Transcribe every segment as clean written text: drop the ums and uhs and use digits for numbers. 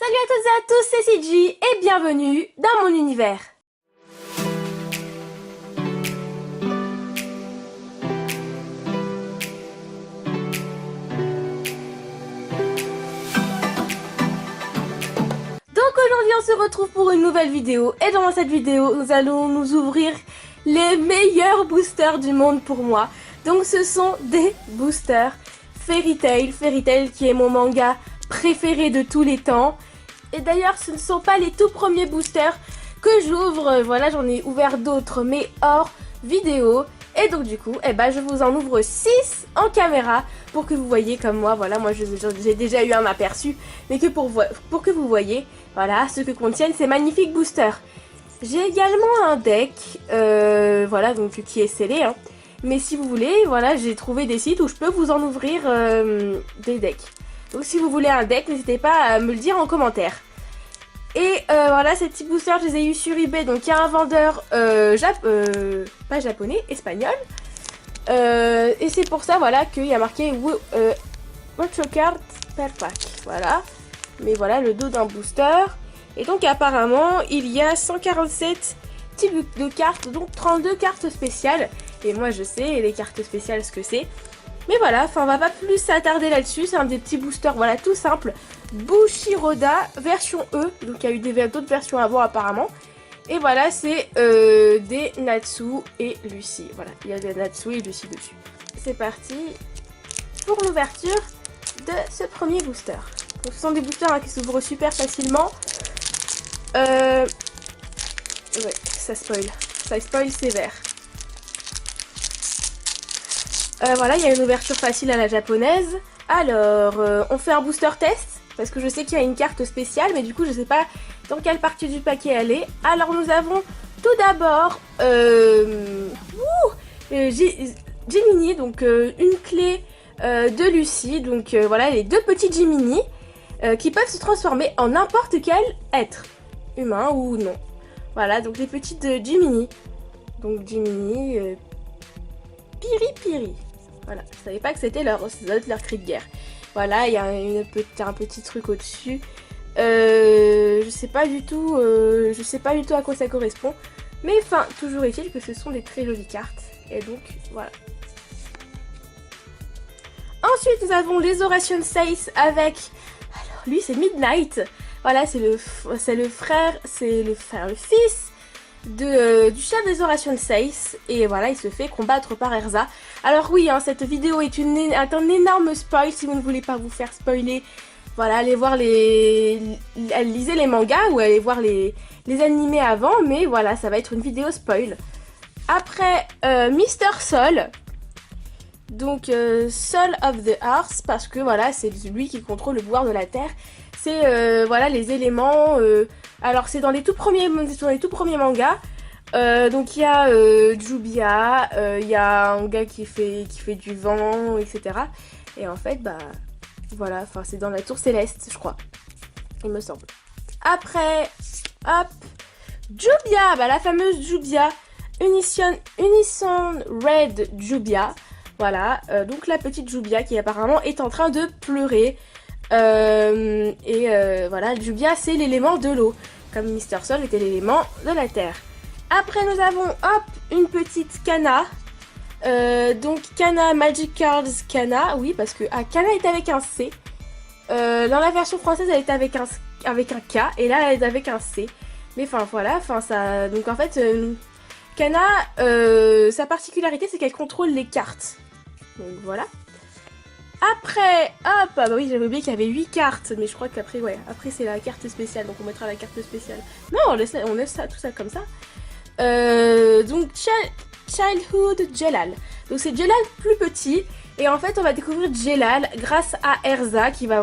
Salut à toutes et à tous, c'est CJ et bienvenue dans mon univers. Donc aujourd'hui on se retrouve pour une nouvelle vidéo et dans cette vidéo nous allons nous ouvrir les meilleurs boosters du monde pour moi. Donc ce sont des boosters Fairy Tail qui est mon manga préféré de tous les temps. Et d'ailleurs ce ne sont pas les tout premiers boosters que j'ouvre, voilà j'en ai ouvert d'autres mais hors vidéo. Et donc du coup, je vous en ouvre 6 en caméra pour que vous voyez comme moi, voilà moi j'ai déjà eu un aperçu, mais que pour que vous voyez, voilà ce que contiennent ces magnifiques boosters. J'ai également un deck, voilà donc qui est scellé, hein. Mais si vous voulez, voilà j'ai trouvé des sites où je peux vous en ouvrir des decks. Donc si vous voulez un deck, n'hésitez pas à me le dire en commentaire. Et voilà, ces petits boosters, je les ai eu sur eBay. Donc il y a un vendeur pas japonais, espagnol. Et c'est pour ça, voilà, qu'il y a marqué Watch your card per pack. Voilà. Mais voilà, le dos d'un booster. Et donc apparemment, il y a 147 types de cartes, donc 32 cartes spéciales. Et moi je sais les cartes spéciales ce que c'est. Mais voilà, on va pas plus s'attarder là-dessus, c'est un des petits boosters, voilà, tout simple. Bushiroda, version E, donc il y a eu d'autres versions avant apparemment. Et voilà, c'est des Natsu et Lucie, voilà, il y a des Natsu et Lucie dessus. C'est parti pour l'ouverture de ce premier booster. Donc, ce sont des boosters qui s'ouvrent super facilement. Ouais, ça spoil sévère. Voilà, il y a une ouverture facile à la japonaise. Alors, on fait un booster test, parce que je sais qu'il y a une carte spéciale, mais du coup, je sais pas dans quelle partie du paquet elle est. Alors, nous avons tout d'abord Jiminy, donc une clé de Lucie. Donc, voilà, les deux petits Jiminy qui peuvent se transformer en n'importe quel être, humain ou non. Voilà, donc les petites Jiminy. Donc, Jiminy... Piri. Voilà, je savais pas que c'était leur cri de guerre. Voilà, il y a un petit truc au-dessus. Je sais pas du tout à quoi ça correspond. Mais enfin, toujours est-il que ce sont des très jolies cartes. Et donc, voilà. Ensuite, nous avons les Oration Seis avec... Alors, lui, c'est Midnight. Voilà, c'est le fils du chef des Oration Seis, et voilà il se fait combattre par Erza. Alors oui, hein, cette vidéo est un énorme spoil. Si vous ne voulez pas vous faire spoiler, voilà, allez voir lisez les mangas ou allez voir les animés avant, mais voilà, ça va être une vidéo spoil. Après, Mr. Sol, donc Soul of the Earth, parce que voilà, c'est lui qui contrôle le pouvoir de la Terre. C'est voilà les éléments. Alors c'est dans les tout premiers mangas. Donc il y a Jubia, il y a un gars qui fait du vent, etc. Et en fait voilà, enfin c'est dans la tour céleste, je crois, il me semble. Après, hop, Jubia, la fameuse Jubia, Unison Red Jubia. Voilà, donc la petite Jubia qui apparemment est en train de pleurer. Voilà, Jubia c'est l'élément de l'eau, comme Mr. Sol était l'élément de la terre. Après nous avons une petite Kana, donc Kana Magic Cards Kana, oui parce que Kana est avec un C, dans la version française elle est avec un K et là elle est avec un C, mais enfin voilà, ça, donc en fait Kana, sa particularité c'est qu'elle contrôle les cartes, donc voilà. Après, oui, j'avais oublié qu'il y avait 8 cartes, mais je crois qu'après, ouais, après c'est la carte spéciale, donc on mettra la carte spéciale. Non, on laisse tout ça comme ça. Donc, Childhood Jelal. Donc c'est Jelal plus petit, et en fait on va découvrir Jelal grâce à Erza qui va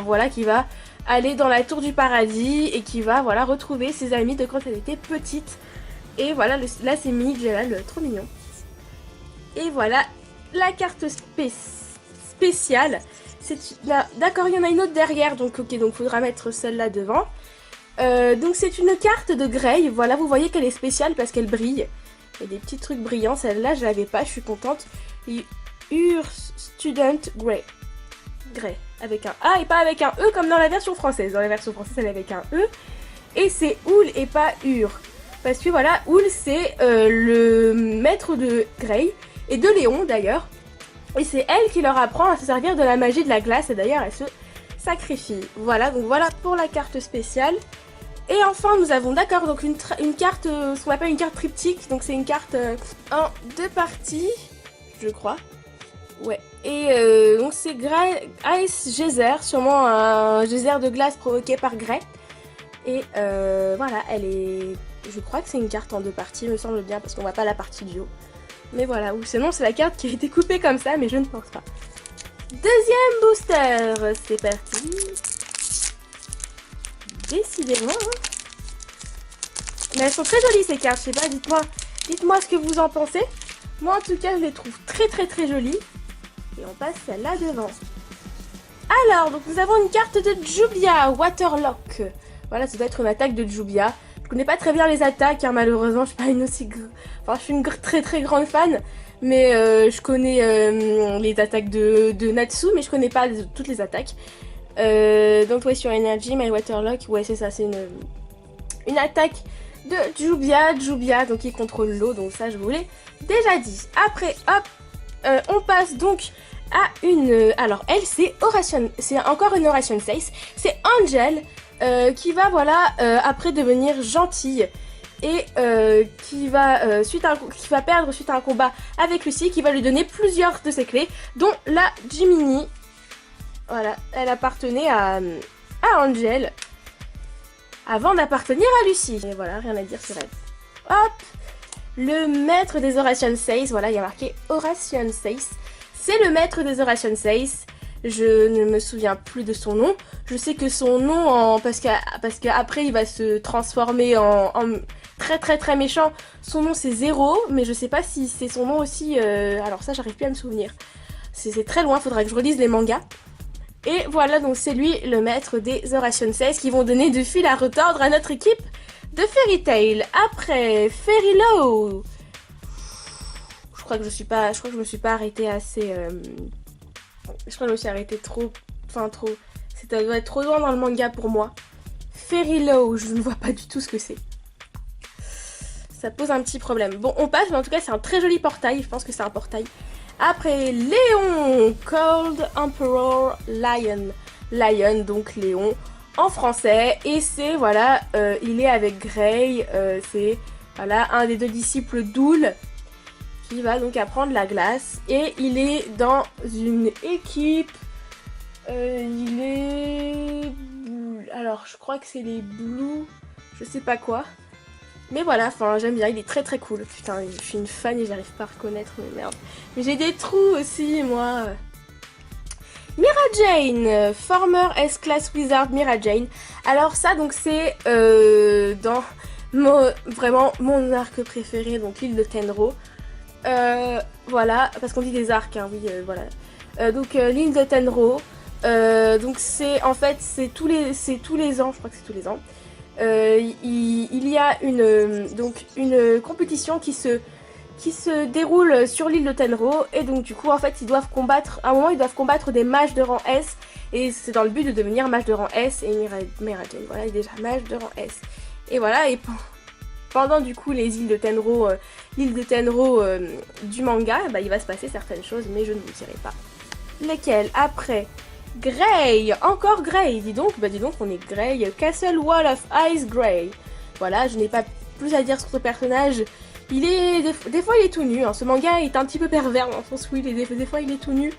aller dans la tour du paradis et qui va, voilà, retrouver ses amis de quand elle était petite. Et voilà, là c'est mini Jelal, trop mignon. Et voilà, la carte spéciale. D'accord, il y en a une autre derrière, donc ok, donc faudra mettre celle-là devant. Donc c'est une carte de Grey, voilà, vous voyez qu'elle est spéciale parce qu'elle brille. Il y a des petits trucs brillants, celle-là je l'avais pas, je suis contente. Your Student Grey. Grey, avec un A et pas avec un E comme dans la version française. Dans la version française, elle est avec un E. Et c'est Houle et pas Ur. Parce que voilà, Houle, c'est le maître de Grey, et de Léon d'ailleurs. Et c'est elle qui leur apprend à se servir de la magie de la glace, et d'ailleurs, elle se sacrifie. Voilà, donc voilà pour la carte spéciale. Et enfin, nous avons, d'accord, donc une carte, ce qu'on appelle une carte triptyque. Donc c'est une carte en 2 parties, je crois. Ouais, et donc c'est Ice Geyser, sûrement un geyser de glace provoqué par Grey. Et voilà, elle est... Je crois que c'est une carte en 2 parties, me semble bien, parce qu'on voit pas la partie du haut. Mais voilà, ou sinon c'est la carte qui a été coupée comme ça, mais je ne pense pas. Deuxième booster, c'est parti. Décidément, hein. Mais elles sont très jolies ces cartes, je sais pas, dites-moi ce que vous en pensez. Moi en tout cas, je les trouve très jolies. Et on passe celle-là devant. Alors, donc nous avons une carte de Jubia, Waterlock. Voilà, ça doit être une attaque de Jubia. Je connais pas très bien les attaques, hein, malheureusement, je suis pas une aussi... Enfin, je suis une très grande fan. Mais je connais les attaques de Natsu, mais je connais pas toutes les attaques. Donc ouais, sur Energy, My Waterlock, ouais c'est ça, c'est une attaque de Jubia, donc qui contrôle l'eau, donc ça je vous l'ai déjà dit. Après, hop, on passe donc à une... alors elle c'est encore une Oration Face, c'est Angel qui va voilà après devenir gentille et qui va perdre suite à un combat avec Lucy, qui va lui donner plusieurs de ses clés, dont la Jiminy. Voilà, elle appartenait à Angel avant d'appartenir à Lucy. Et voilà, rien à dire sur elle. Hop, le maître des Oration Sace, voilà, il y a marqué Oration Sace. C'est le maître des Oration Sace. Je ne me souviens plus de son nom. Je sais que son nom, parce qu'après il va se transformer en très méchant. Son nom c'est Zero, mais je sais pas si c'est son nom aussi. Alors ça, j'arrive plus à me souvenir. C'est très loin, faudra que je relise les mangas. Et voilà, donc c'est lui le maître des Oration Sace qui vont donner du fil à retordre à notre équipe de Fairy Tail. Après, Fairy Low. Je crois que je me suis pas arrêtée assez... Je crois que je me suis arrêtée trop... Enfin, trop... Ça doit être trop loin dans le manga pour moi. Fairy Low, je ne vois pas du tout ce que c'est. Ça pose un petit problème. Bon, on passe, mais en tout cas, c'est un très joli portail. Je pense que c'est un portail. Après, Léon, Cold Emperor Lion. Lion, donc Léon, en français. Et c'est, voilà, il est avec Grey. C'est, voilà, un des 2 disciples d'Houle qui va donc apprendre la glace. Et il est dans une équipe. Il est... Alors, je crois que c'est les Blue... Je sais pas quoi. Mais voilà, enfin j'aime bien, il est très cool. Putain, je suis une fan et j'arrive pas à reconnaître, mais merde. Mais j'ai des trous aussi, moi. Mira Jane, former S-Class Wizard Mira Jane. Alors ça, donc c'est dans vraiment mon arc préféré, donc l'île de Tenro. Voilà, parce qu'on dit des arcs, hein, oui, voilà. Donc l'île de Tenro. Donc c'est, en fait, c'est tous les ans, je crois que c'est tous les ans. Il y a une compétition qui se déroule sur l'île de Tenro, et donc du coup en fait ils doivent combattre, à un moment ils doivent combattre des mages de rang S, et c'est dans le but de devenir mage de rang S. Et Mira Jane, voilà, elle est déjà mage de rang S. Et voilà, et pendant du coup les îles de Tenro, l'île de Tenro du manga, bah, il va se passer certaines choses, mais je ne vous dirai pas lesquelles. Après, Grey, encore Grey, dis donc, on est Grey, Castle Wall of Ice Grey. Voilà, je n'ai pas plus à dire sur ce personnage. Il est, des fois il est tout nu, hein. Ce manga est un petit peu pervers dans le sens où des fois il est tout nu.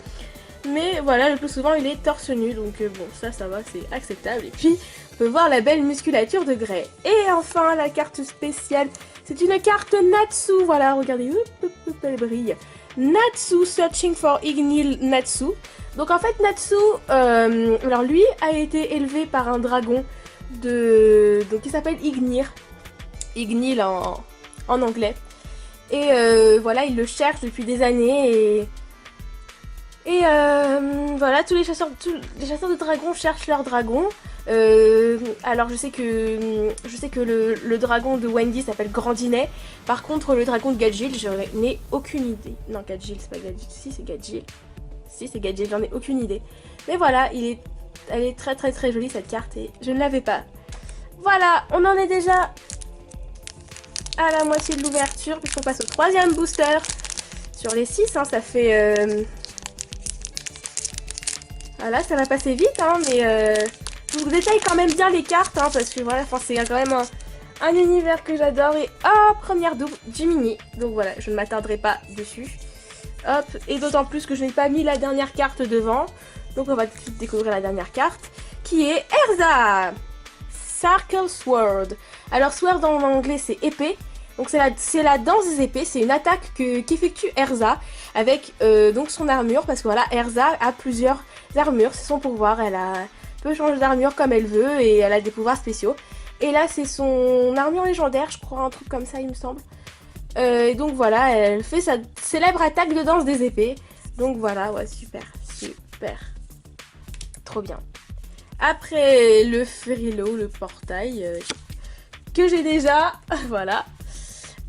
Mais voilà, le plus souvent il est torse nu, donc bon, ça va, c'est acceptable. Et puis, on peut voir la belle musculature de Grey. Et enfin, la carte spéciale, c'est une carte Natsu, voilà, regardez, elle brille. Natsu, Searching for Ignil Natsu. Donc en fait Natsu, alors lui a été élevé par un dragon donc qui s'appelle Ignir. Ignil en anglais. Et voilà, il le cherche depuis des années et voilà, tous les chasseurs de dragons cherchent leur dragon. Alors je sais que le dragon de Wendy s'appelle Grandinet. Par contre le dragon de Gadgil, je n'ai aucune idée. Non, Gadgil, c'est pas Gadgil. Si, c'est Gadgil. Si, c'est Gadget, j'en ai aucune idée. Mais voilà, elle est très très très jolie cette carte et je ne l'avais pas. Voilà, on en est déjà à la moitié de l'ouverture puisqu'on passe au 3e booster. Sur les 6, hein, ça fait... Voilà, ça va passer vite, hein, mais je vous détaille quand même bien les cartes, hein, parce que voilà, c'est quand même un univers que j'adore. Et première double du mini, donc voilà, je ne m'attarderai pas dessus. Hop, et d'autant plus que je n'ai pas mis la dernière carte devant, donc on va tout de suite découvrir la dernière carte, qui est Erza Circle Sword. Alors Sword en anglais c'est épée, donc c'est la danse des épées, c'est une attaque qu'effectue Erza avec donc son armure, parce que voilà, Erza a plusieurs armures, c'est son pouvoir, elle peut changer d'armure comme elle veut et elle a des pouvoirs spéciaux. Et là c'est son armure légendaire, je crois, un truc comme ça il me semble. Et donc voilà, elle fait sa célèbre attaque de danse des épées. Donc voilà, ouais, super, super. Trop bien. Après le Ferilo, le portail, que j'ai déjà, voilà.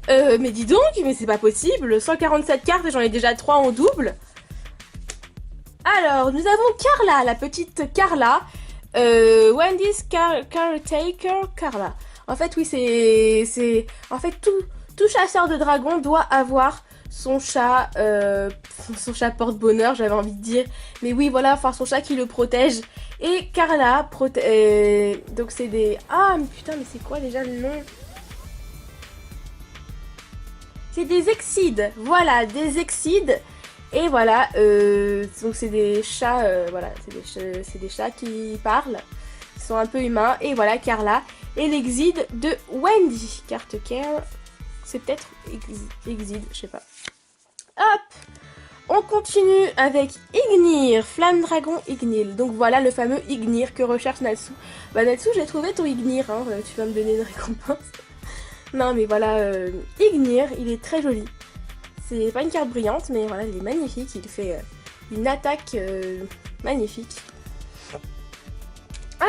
Mais dis donc, mais c'est pas possible, 147 cartes et j'en ai déjà 3 en double. Alors, nous avons Carla, la petite Carla. Wendy's Caretaker Carla. En fait, oui, c'est... En fait, tout chasseur de dragons doit avoir son chat porte-bonheur, j'avais envie de dire. Mais oui, voilà, enfin, son chat qui le protège. Et Carla, donc c'est des... Ah, mais putain, mais c'est quoi déjà le nom? C'est des Excides, voilà, des Excides. Et voilà, donc c'est des chats, voilà, c'est des chats qui parlent, ils sont un peu humains. Et voilà, Carla et l'Exide de Wendy. Carte care, c'est peut-être Exide, je sais pas. Hop, on continue avec Ignir, Flamme Dragon Ignil. Donc voilà le fameux Ignir que recherche Natsu. Bah Natsu, j'ai trouvé ton Ignir, hein, tu vas me donner une récompense. Non mais voilà, Ignir, il est très joli. C'est pas une carte brillante, mais voilà, il est magnifique. Il fait une attaque magnifique.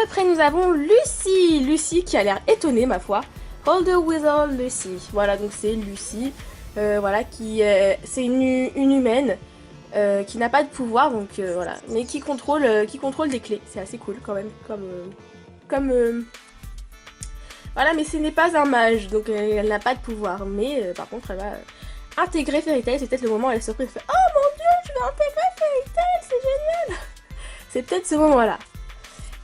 Après, nous avons Lucie. Lucie qui a l'air étonnée, ma foi. Hold the Wither Lucie. Voilà, donc c'est Lucie. Voilà, c'est une humaine qui n'a pas de pouvoir, donc voilà. Mais qui contrôle des clés. C'est assez cool quand même. Voilà, mais ce n'est pas un mage, donc elle n'a pas de pouvoir. Mais par contre, elle va... intégrer Fairy Tail, c'est peut-être le moment où elle est surprise, elle fait « Oh mon dieu, je vais intégrer Fairy Tail, c'est génial !» C'est peut-être ce moment-là.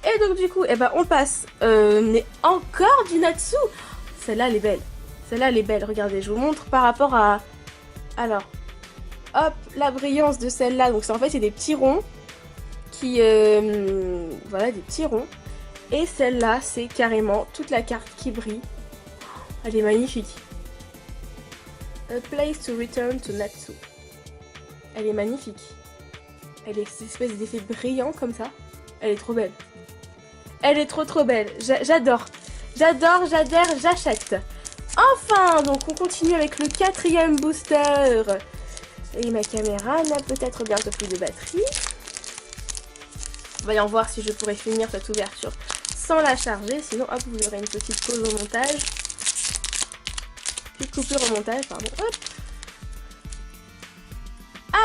Et donc du coup, eh ben, on passe, mais encore du Natsu. Celle-là, elle est belle. Celle-là, elle est belle, regardez, je vous montre par rapport à... Alors, hop, la brillance de celle-là, donc en fait, c'est des petits ronds qui... voilà, des petits ronds. Et celle-là, c'est carrément toute la carte qui brille. Elle est magnifique. A place to return to Natsu. Elle est magnifique. Elle est cette espèce d'effet brillant comme ça. Elle est trop belle. Elle est trop belle. J'adore. J'adore, j'adhère, j'achète. Enfin, donc on continue avec le 4e booster. Et ma caméra n'a peut-être bientôt plus de batterie. Voyons voir si je pourrais finir cette ouverture sans la charger. Sinon, hop, vous aurez une petite pause au montage. Petite coupure au montage, pardon. Hop.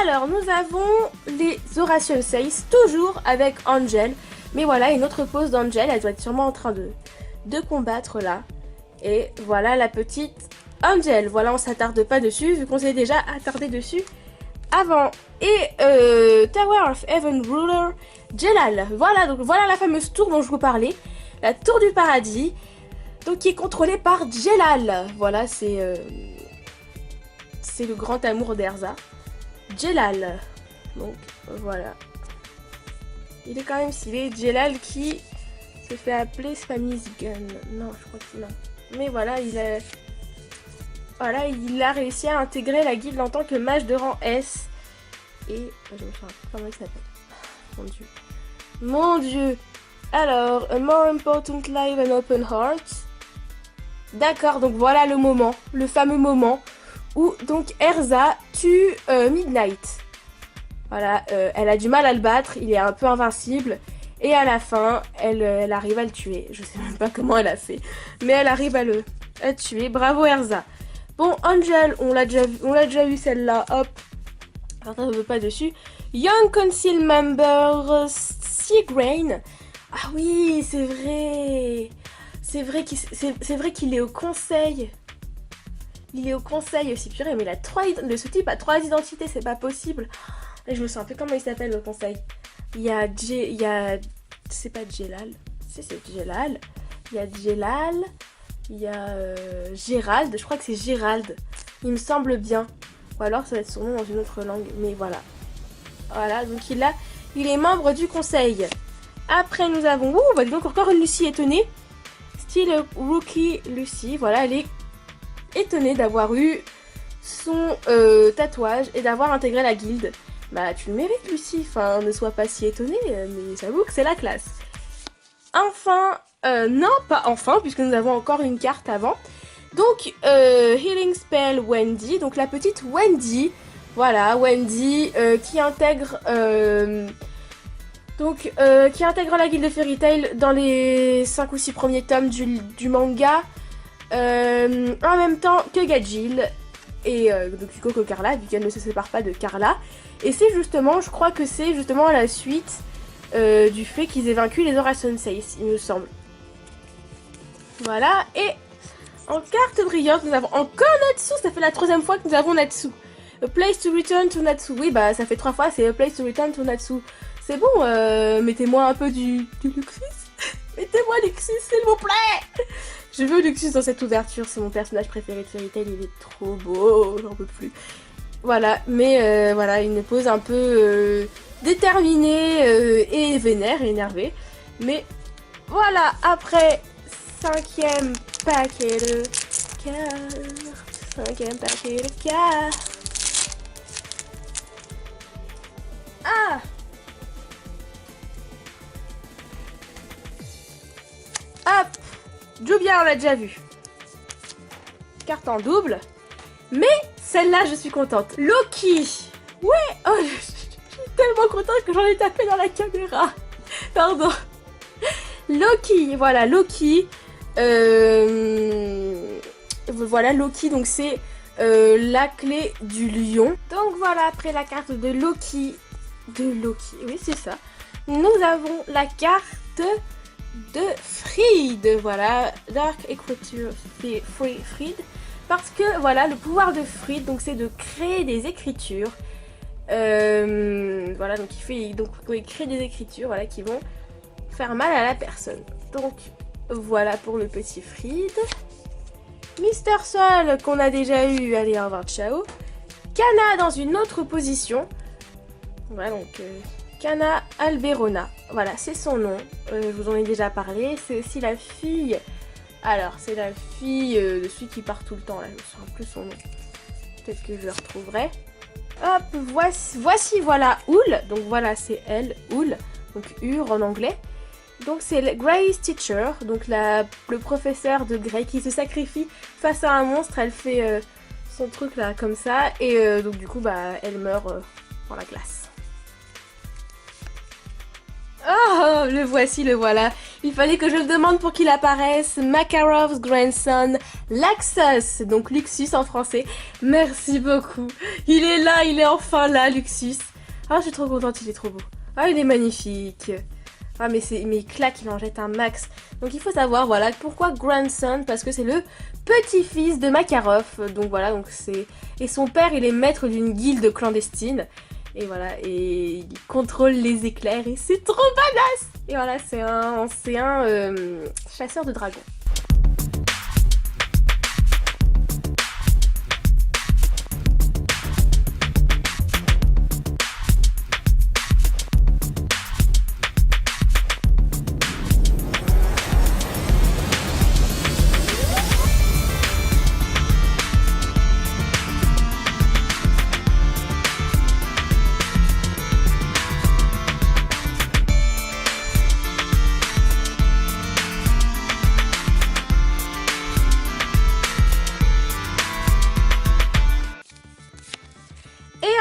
Alors, nous avons les Horatio 6, toujours avec Angel. Mais voilà, une autre pause d'Angel. Elle doit être sûrement en train de combattre là. Et voilà la petite Angel. Voilà, on s'attarde pas dessus, vu qu'on s'est déjà attardé dessus avant. Et Tower of Heaven Ruler, Jelal. Voilà, donc voilà la fameuse tour dont je vous parlais. La tour du paradis. Donc qui est contrôlée par Jelal. Voilà, c'est le grand amour d'Erza. Jelal. Donc voilà. Il est quand même stylé. Jelal qui se fait appeler Spammy's Gun. Non, je crois que non. Mais voilà, il a réussi à intégrer la guilde en tant que mage de rang S. Et je me souviens comment il s'appelle. Mon dieu. Mon dieu. Alors, a more important life and open heart. D'accord, donc voilà le moment, le fameux moment où donc Erza tue Midnight. Voilà, elle a du mal à le battre, il est un peu invincible. Et à la fin, elle arrive à le tuer. Je sais même pas comment elle a fait, mais elle arrive à le tuer. Bravo Erza. Bon, Angel, on l'a déjà vu celle-là, hop. Enfin, on ne veut pas dessus. Young Council Member Seagrain. Ah oui, c'est vrai. C'est vrai qu'il est au conseil. Il est au conseil aussi, purée, mais ce type a 3 identités, c'est pas possible. Et je me souviens plus comment il s'appelle au conseil. Il y a c'est pas Jelal. C'est Jelal. Il y a Jelal. Il y a Gérald. Je crois que c'est Gérald. Il me semble bien. Ou alors ça va être son nom dans une autre langue. Mais voilà. Voilà, donc il est membre du conseil. Après nous avons... Ouh, bah dis donc encore une Lucie étonnée. Style Rookie Lucie. Voilà, elle est étonnée d'avoir eu son tatouage et d'avoir intégré la guilde. Bah tu le mérites Lucie, enfin ne sois pas si étonnée, mais j'avoue que c'est la classe. Enfin, non pas enfin, puisque nous avons encore une carte avant. Donc Healing Spell Wendy, donc la petite Wendy, voilà Wendy qui intègre qui intègre la guilde Fairy Tail dans les 5 ou 6 premiers tomes du manga. En même temps que Gajil et donc Coco Carla, vu qu'elle ne se sépare pas de Carla. Et c'est justement, je crois que c'est justement à la suite du fait qu'ils aient vaincu les Aura Senseis, il me semble. Voilà, et en carte brillante, nous avons encore Natsu, ça fait la 3e fois que nous avons Natsu. A place to return to Natsu, oui bah ça fait 3 fois, c'est A place to return to Natsu. C'est bon, mettez-moi un peu du Luxus. Mettez-moi Luxus, s'il vous plaît. Je veux Luxus dans cette ouverture, c'est mon personnage préféré de Fairy Tail, il est trop beau, j'en peux plus. Voilà, mais voilà, une pose un peu déterminée et vénère et énervée. Mais voilà, après 5e paquet de cartes. 5e paquet de cartes. Ah! Hop! Jubia, on l'a déjà vu. Carte en double. Mais celle-là, je suis contente. Loki! Ouais! Oh, je suis tellement contente que j'en ai tapé dans la caméra. Pardon. Loki, voilà, Loki. Voilà, Loki, donc c'est la clé du lion. Donc voilà, après la carte de Loki, oui, c'est ça. Nous avons la carte de Fried, voilà, Dark Écriture Fried, parce que voilà, le pouvoir de Fried, donc c'est de créer des écritures, voilà, donc il crée des écritures, voilà, qui vont faire mal à la personne. Donc voilà pour le petit Fried. Mister Sol qu'on a déjà eu, allez, au revoir, ciao. Kana dans une autre position, voilà, donc Kana Alberona, voilà, c'est son nom, je vous en ai déjà parlé. C'est aussi la fille, alors c'est la fille de celui qui part tout le temps, là, je ne me souviens plus son nom, peut-être que je le retrouverai. Hop, voici voilà Oul, donc voilà c'est elle, Oul, donc Ur en anglais. Donc c'est Grey's Teacher, donc le professeur de Grey qui se sacrifie face à un monstre, elle fait son truc là comme ça, et donc du coup bah elle meurt dans la glace. Oh, le voici, le voilà. Il fallait que je le demande pour qu'il apparaisse. Makarov's grandson, Laxus, donc Luxus en français. Merci beaucoup. Il est là, il est enfin là, Luxus. Ah, je suis trop contente, il est trop beau. Ah, il est magnifique. Ah, mais il claque, il en jette un max. Donc il faut savoir, voilà, pourquoi grandson, parce que c'est le petit-fils de Makarov. Donc voilà, donc c'est... Et son père, il est maître d'une guilde clandestine. Et voilà, et il contrôle les éclairs et c'est trop badass. Et voilà, c'est un chasseur de dragons.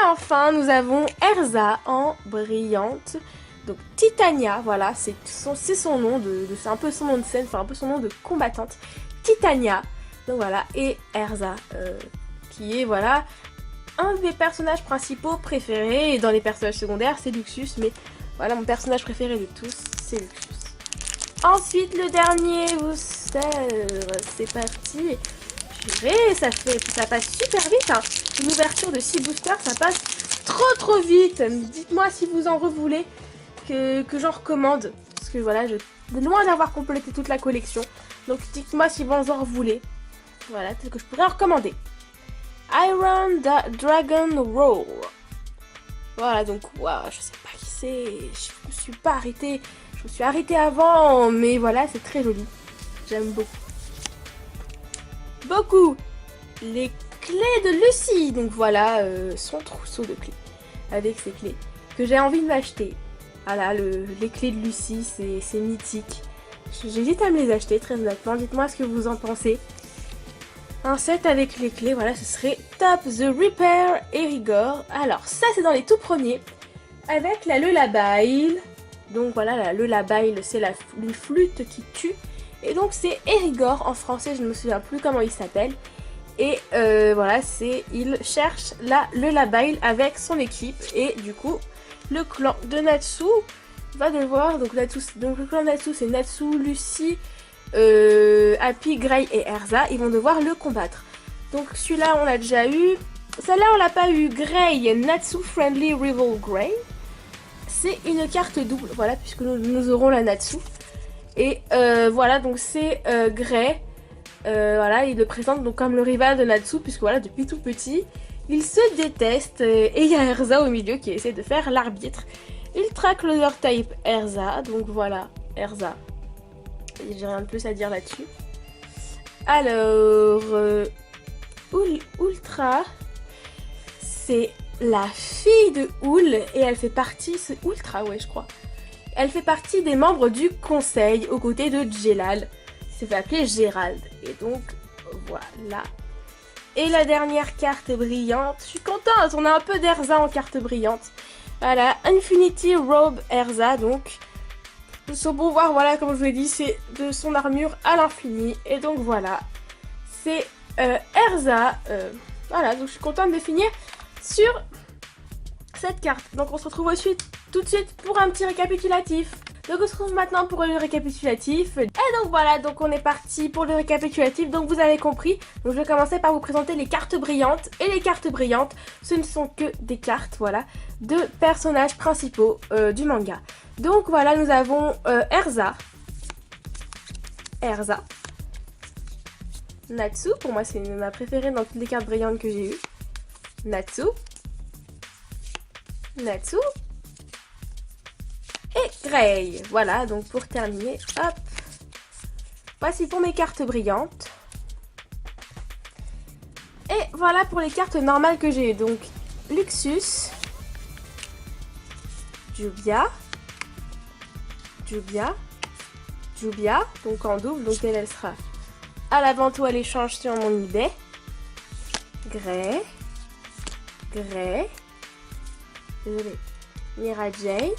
Enfin, nous avons Erza en brillante. Donc Titania, voilà, c'est son nom c'est un peu son nom de scène, enfin un peu son nom de combattante. Titania. Donc voilà, et Erza, qui est voilà un des personnages principaux préférés. Et dans les personnages secondaires, c'est Luxus, mais Voilà, mon personnage préféré de tous, c'est Luxus. Ensuite, le dernier booster, c'est parti. Purée, ça passe super vite. Hein. Une ouverture de 6 boosters, ça passe trop vite. Dites-moi si vous en revoulez que j'en recommande. Parce que voilà, je suis loin d'avoir complété toute la collection. Donc dites-moi si vous en revoulez. Voilà, tel que je pourrais en recommander. Iron Dragon Roar. Voilà, donc, waouh, je sais pas qui c'est. Je me suis pas arrêtée. Je me suis arrêtée avant, mais voilà, c'est très joli. J'aime beaucoup. Les clés de Lucie. Donc voilà, son trousseau de clés. Avec ses clés. Que j'ai envie de m'acheter. Voilà, les clés de Lucie, c'est mythique. J'hésite à me les acheter, très honnêtement. Dites-moi ce que vous en pensez. Un set avec les clés, voilà, ce serait Top the Repair et Rigor. Alors, ça, c'est dans les tout premiers. Avec la Lullaby. Donc voilà, la Lullaby, c'est une flûte qui tue. Et donc, c'est Erigor. En français, je ne me souviens plus comment il s'appelle. Et voilà, il cherche la Lullaby avec son équipe. Et du coup, le clan de Natsu va devoir... Donc le clan Natsu, c'est Natsu, Lucie, Happy, Grey et Erza. Ils vont devoir le combattre. Donc celui-là, on l'a déjà eu. Celle-là, on l'a pas eu. Grey, Natsu Friendly Rival Grey. C'est une carte double, voilà, puisque nous aurons la Natsu. Et voilà, donc c'est Grey. Voilà, il le présente donc comme le rival de Natsu, puisque voilà, depuis tout petit, ils se détestent. Et il y a Erza au milieu qui essaie de faire l'arbitre. Il traque le type Erza, donc voilà, Erza. J'ai rien de plus à dire là-dessus. Alors, Ultra, c'est la fille de Ul, et elle fait partie, c'est Ultra, ouais, je crois. Elle fait partie des membres du conseil, aux côtés de Jelal. C'est fait appeler Gérald. Et donc, voilà. Et la dernière carte brillante. Je suis contente, on a un peu d'Erza en carte brillante. Voilà, Infinity Robe Erza, donc. Son pouvoir, voilà, comme je vous l'ai dit, c'est de son armure à l'infini. Et donc, voilà. C'est Erza. Voilà, donc je suis contente de finir sur cette carte. Donc, on se retrouve tout de suite pour un petit récapitulatif. Donc on se retrouve maintenant pour le récapitulatif. Et donc voilà, donc on est parti pour le récapitulatif. Donc vous avez compris. Donc je vais commencer par vous présenter les cartes brillantes. Et les cartes brillantes, ce ne sont que des cartes, voilà, de personnages principaux du manga. Donc voilà, nous avons Erza. Natsu, pour moi c'est ma préférée dans toutes les cartes brillantes que j'ai eues. Natsu. Et Grey. Voilà, donc pour terminer, hop. Voici pour mes cartes brillantes. Et voilà pour les cartes normales que j'ai eues. Donc, Luxus. Jubia. Donc en double. Donc elle sera à la vente ou à l'échange sur mon eBay. Grey. Désolée. Mira Jade.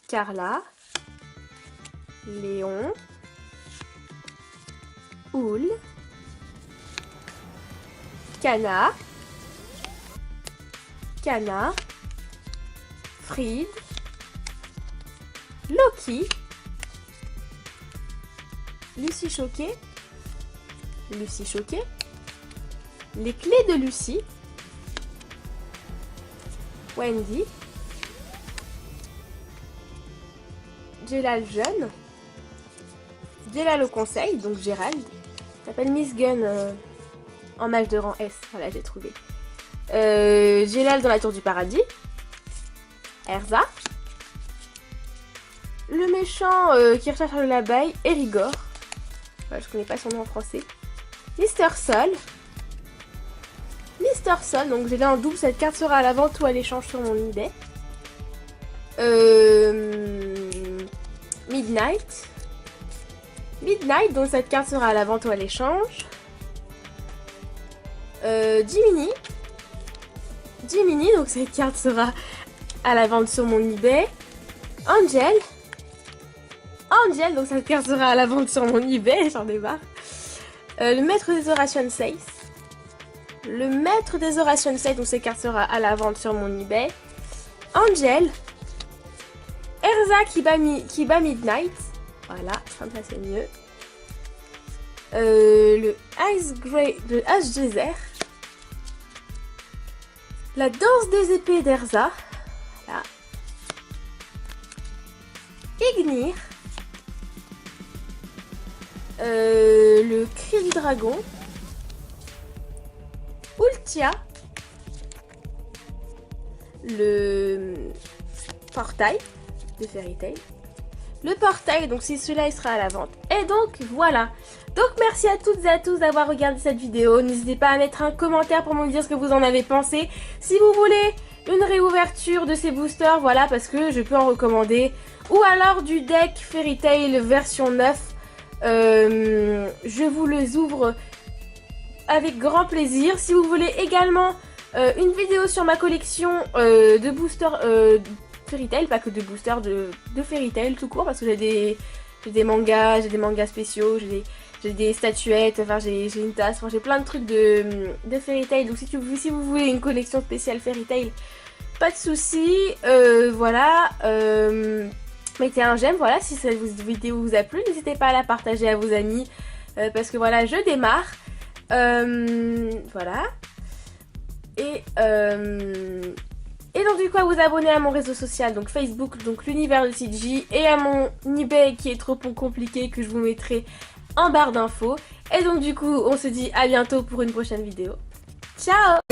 Carla, Léon, Ul, Kana, Fried, Loki, Lucie Choquée, les clés de Lucie, Wendy, Jelal jeune, Jelal au conseil, donc Gérald, s'appelle Miss Gun en mage de rang S, voilà j'ai trouvé. Jelal dans la tour du paradis, Erza, le méchant qui recherche le l'abeille, Erigor, voilà, je connais pas son nom en français, Mister Sol, donc j'ai là en double, cette carte sera à la vente ou à l'échange sur mon eBay. Midnight, donc cette carte sera à la vente ou à l'échange. Jiminy, donc cette carte sera à la vente sur mon eBay. Angel, donc cette carte sera à la vente sur mon eBay, j'en ai marre. Le maître des Horation 6. Donc cette carte sera à la vente sur mon eBay. Angel, Erza qui bat Midnight. Voilà, comme ça c'est mieux. Le Ice Grey de Ash Geyser. La danse des épées d'Erza. Voilà. Ignir. Le cri du dragon. Ultia. Le portail de Fairy Tail. Le portail, donc si celui-là il sera à la vente. Et donc voilà. Donc merci à toutes et à tous d'avoir regardé cette vidéo. N'hésitez pas à mettre un commentaire pour me dire ce que vous en avez pensé. Si vous voulez une réouverture de ces boosters, voilà, parce que je peux en recommander. Ou alors du deck Fairy Tail version 9. Je vous les ouvre avec grand plaisir. Si vous voulez également une vidéo sur ma collection de boosters Fairy Tail, pas que de boosters, de Fairy Tail tout court, parce que j'ai des mangas spéciaux, j'ai des statuettes, enfin j'ai une tasse, enfin j'ai plein de trucs de Fairy Tail. Donc si vous voulez une collection spéciale Fairy Tail, pas de souci. Voilà, mettez un j'aime, voilà, si cette vidéo vous a plu, n'hésitez pas à la partager à vos amis, parce que voilà, je démarre. Voilà. Et donc du coup à vous abonner à mon réseau social, donc Facebook, donc l'univers de CG, et à mon eBay qui est trop compliqué, que je vous mettrai en barre d'infos. Et donc du coup on se dit à bientôt pour une prochaine vidéo. Ciao!